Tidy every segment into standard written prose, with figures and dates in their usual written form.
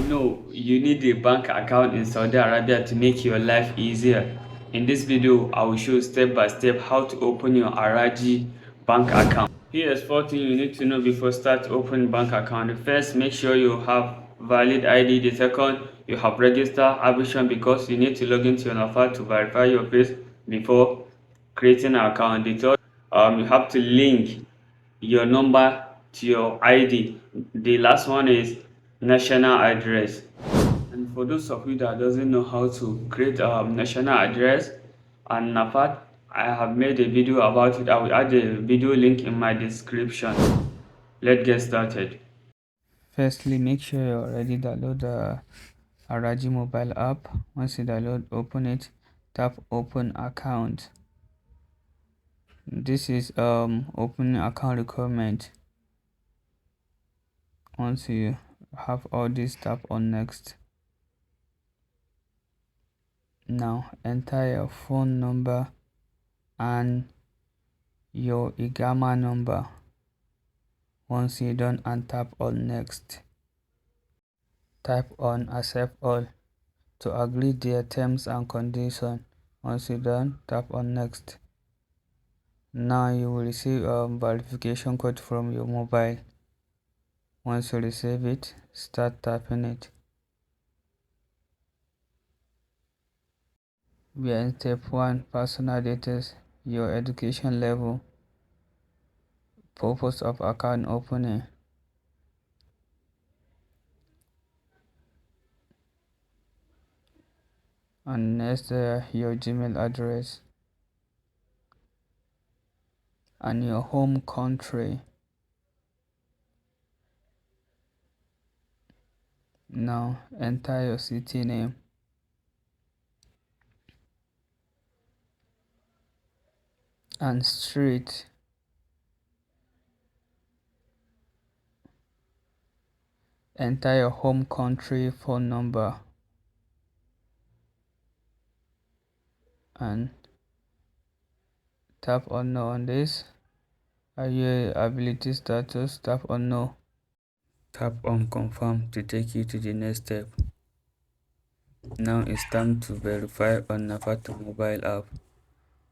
know you need a bank account in Saudi Arabia to make your life easier. In this video, I will show step by step how to open your Rajhi bank account. Here's 4 things you need to know before start opening bank account. The first, make sure you have valid ID. The second, you have registered ambition because you need to log into your NAFA to verify your face before creating an account. The third, you have to link your number to your ID. The last one is national address. And for those of you that doesn't know how to create a national address and NAFAT, I have made a video about it. I will add a video link in my description. Let's get started. Firstly, make sure you already download the Rajhi mobile app. Once you download, open it, tap open account. This is opening account requirement. Once you have all this, tap on next. Now enter your phone number and your IGAMA number. Once you're done, and tap on next. Tap on accept all to agree their terms and conditions. Once you're done, tap on next. Now you will receive a verification code from your mobile. Once you receive it, start tapping it. We are in step 1, personal details, your education level, purpose of account opening, and next your Gmail address and your home country. Now enter your city name and street. Enter your home country phone number and tap on no on this. Are you ability status? Tap on no. Tap on confirm to take you to the next step. Now it's time to verify on Nafat mobile app.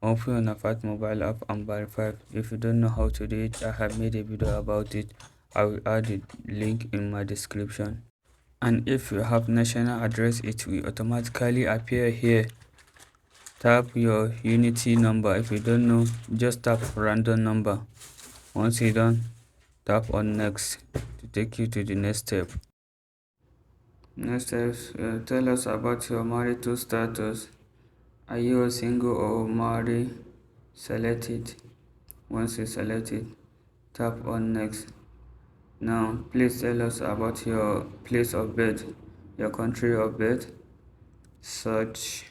Open your Nafat mobile app and verify. If you don't know how to do it, I have made a video about it. I will add the link in my description. And if you have national address, it will automatically appear here. Tap your unity number. If you don't know, just tap random number. Once you're done, tap on next to take you to the next step. Next step, tell us about your marital status. Are you a single or married? Select it. Once you select it, tap on next. Now please tell us about your place of birth, your country of birth. Search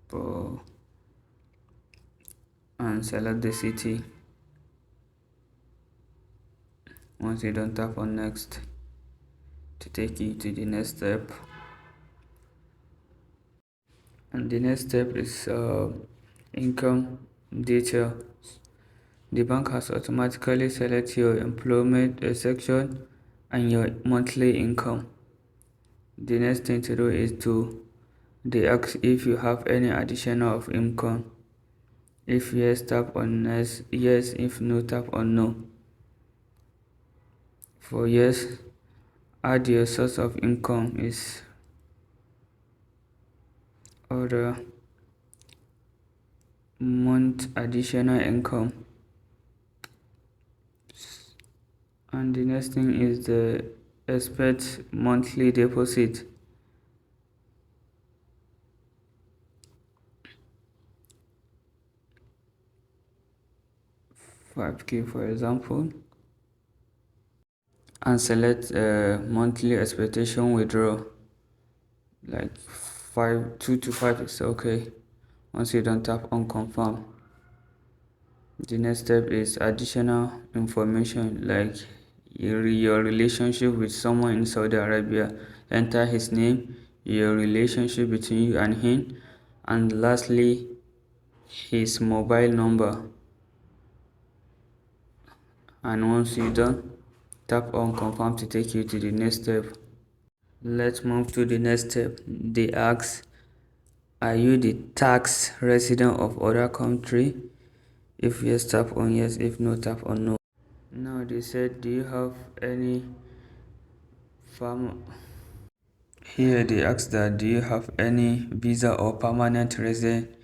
for and select the city. Once you don't, tap on next to take you to the next step. And the next step is income details. The bank has automatically select your employment section and your monthly income. The next thing to do is to they ask if you have any additional of income. If yes, tap on yes. If no, tap on no. For yes, add your source of income is other month additional income. And the next thing is the expect monthly deposit. $5K for example, and select monthly expectation withdrawal like 2 to 5 is okay. Once you don't, tap on confirm. The next step is additional information like your relationship with someone in Saudi Arabia. Enter his name, your relationship between you and him, and lastly his mobile number. And once you're done, tap on confirm to take you to the next step. Let's move to the next step. They ask, are you the tax resident of other country? If yes, tap on yes. If no, tap on no. Now they said, do you have any farm? Here they ask that, do you have any visa or permanent resident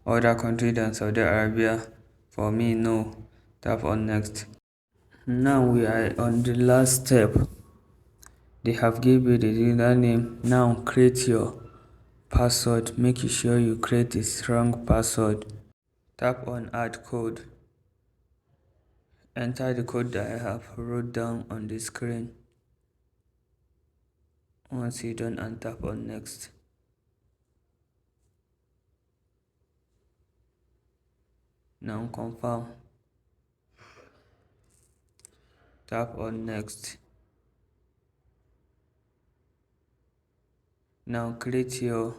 other country than Saudi Arabia? For me, no. Tap on next. Now we are on the last step. They have given you the username. Now create your password. Make sure you create a strong password. Tap on add code. Enter the code that I have wrote down on the screen. Once you're done, and tap on next. Now confirm. Tap on next. Now create your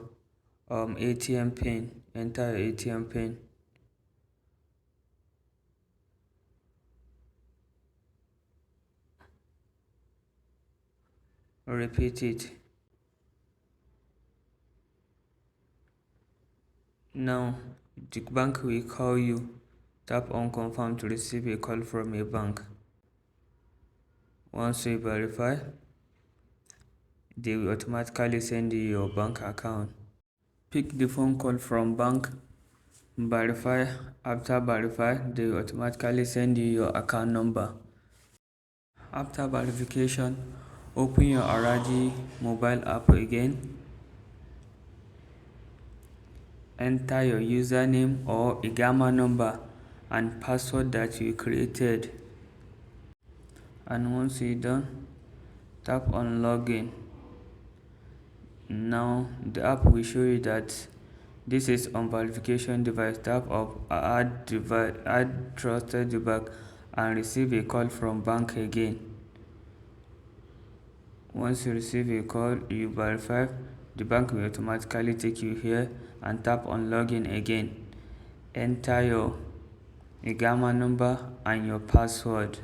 ATM pin. Enter your ATM pin. Repeat it. Now the bank will call you. Tap on confirm to receive a call from a bank. Once you verify, they will automatically send you your bank account. Pick the phone call from bank. Verify. After verify, they will automatically send you your account number. After verification, open your Rajhi mobile app again. Enter your username or IGAMA number and password that you created. And once you're done, tap on login. Now the app will show you that this is on verification device. Tap on add trusted device and receive a call from bank again. Once you receive a call, you verify, the bank will automatically take you here and tap on login again. Enter your IGAMA number and your password.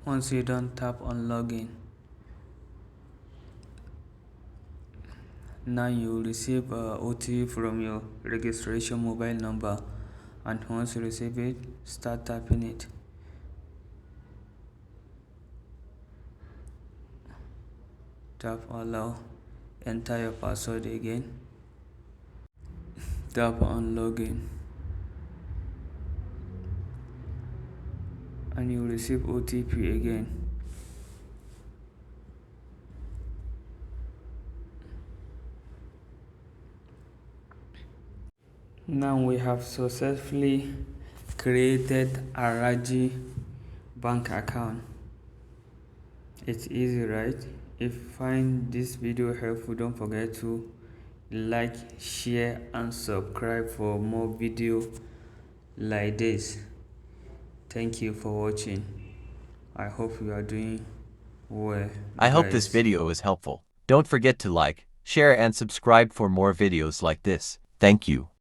Once you're done, tap on login. Now you will receive a OTP from your registration mobile number, and once you receive it, start tapping it. Tap allow. Enter your password again. Tap on login. And you will receive OTP again. Now we have successfully created a Rajhi Bank account. It's easy, right? If you find this video helpful, don't forget to like, share and subscribe for more videos like this. Thank you for watching. I hope you are doing well. I hope this video is helpful. Don't forget to like, share and subscribe for more videos like this. Thank you.